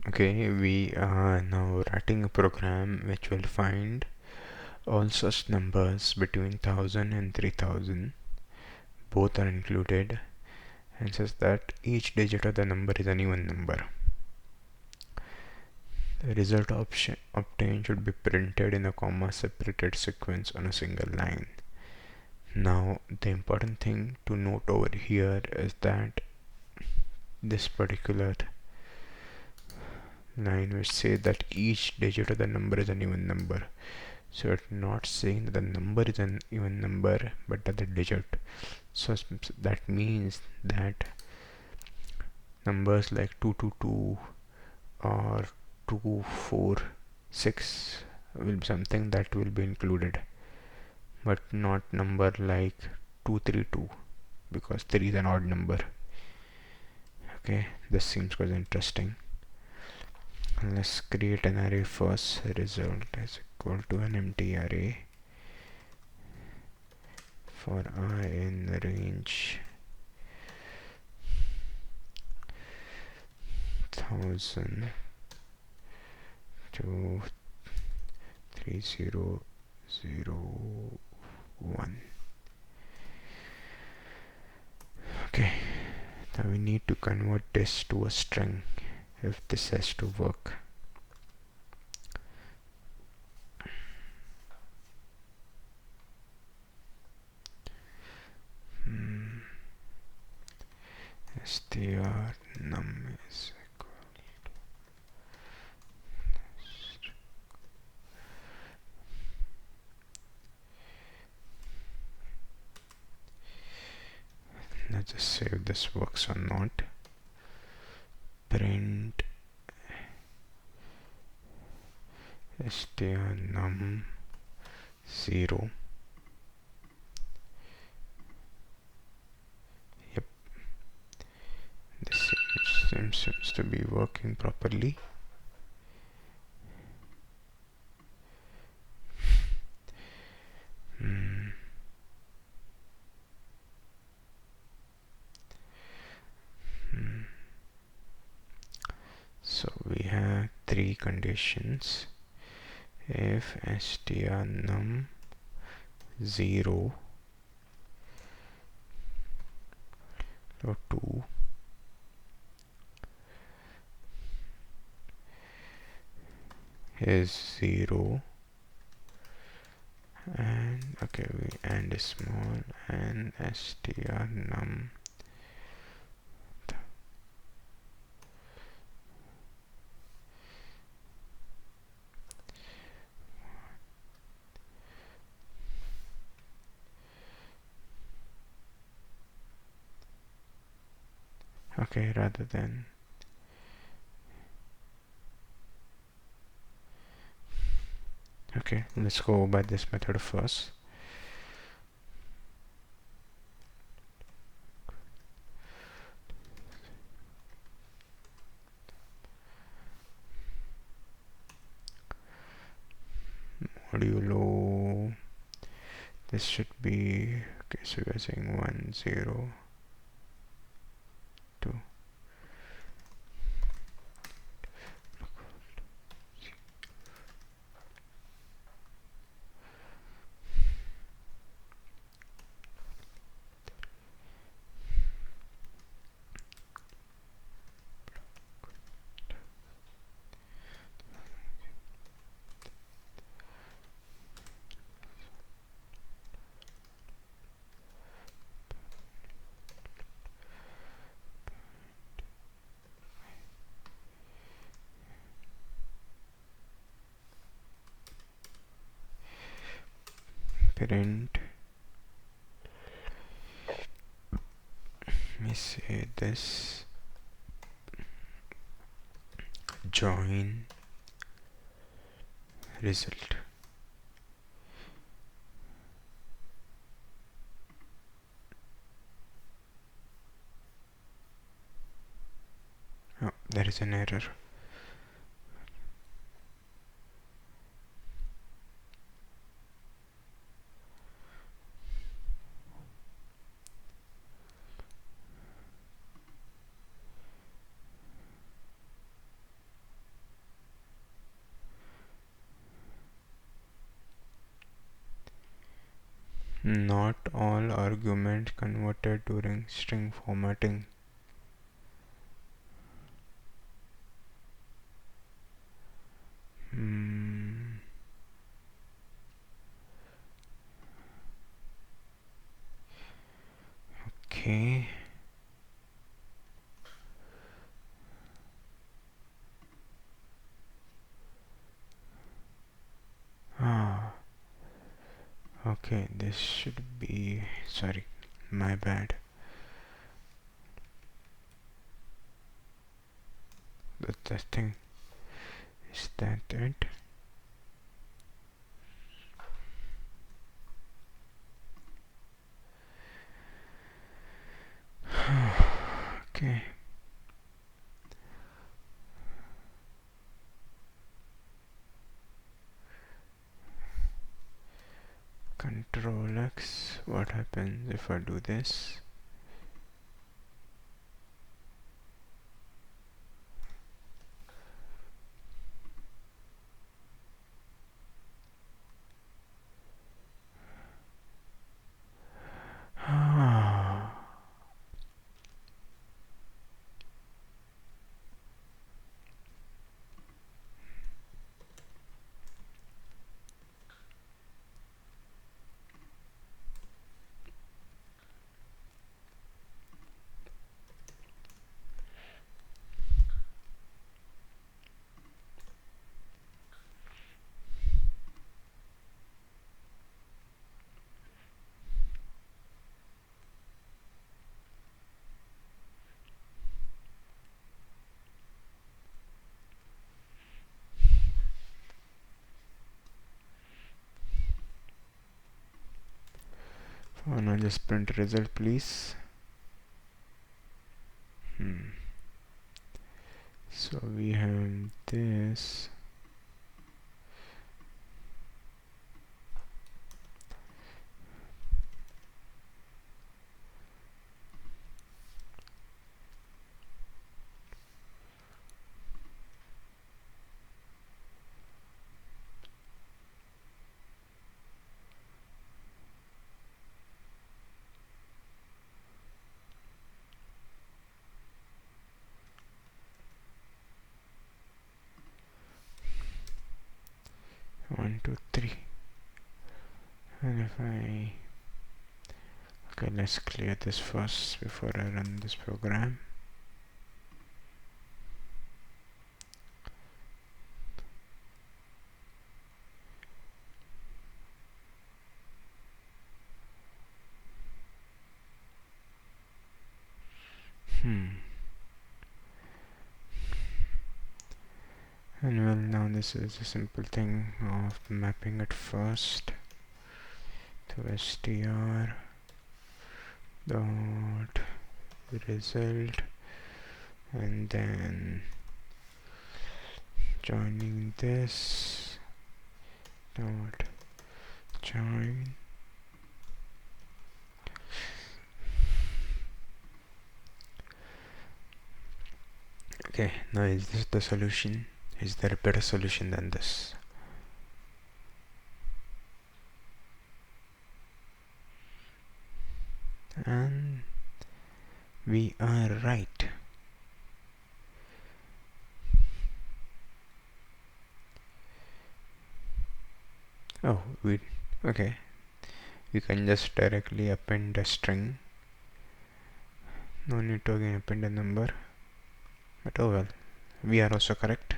Okay, we are now writing a program which will find all such numbers between 1000 and 3000. Both are included, and says that each digit of the number is an even number. The result option obtained should be printed in a comma separated sequence on a single line. Now, the important thing to note over here is that this particular line which says that each digit of the number is an even number. So it's not saying that the number is an even number, but that the digit. So that means that numbers like 222 or 246 will be something that will be included, but not number like 232, because 3 is an odd number. Okay, this seems quite interesting. Let's create an array first. Result is equal to an empty array for I in the range 1000 to 3001. Okay, now we need to convert this to a string if this has to work. str num is equal to, let's just see if this works or not. Print str num 0. Yep, this seems to be working properly. So we have three conditions. If str num 0 or 2 is 0, and okay, we and is small, and str num okay, rather than okay, let's go by this method first. Modulo, this should be okay, so we're saying 1 0 2. Print, let me say this, join result. Oh, there is an error. Not all arguments converted during string formatting. Okay. Okay, this should be, sorry, my bad. That's the thing. Is that it? Okay. Control X. What happens if I do this? Ah. 1 just print result, please. So we have this. One, two, three. And if I... Okay, let's clear this first before I run this program. And well, now this is a simple thing of mapping it first to str dot result, and then joining this dot join. Okay, now is this the solution? Is there a better solution than this? And we are right. Oh, okay. You can just directly append a string. No need to again append a number. But oh well, we are also correct.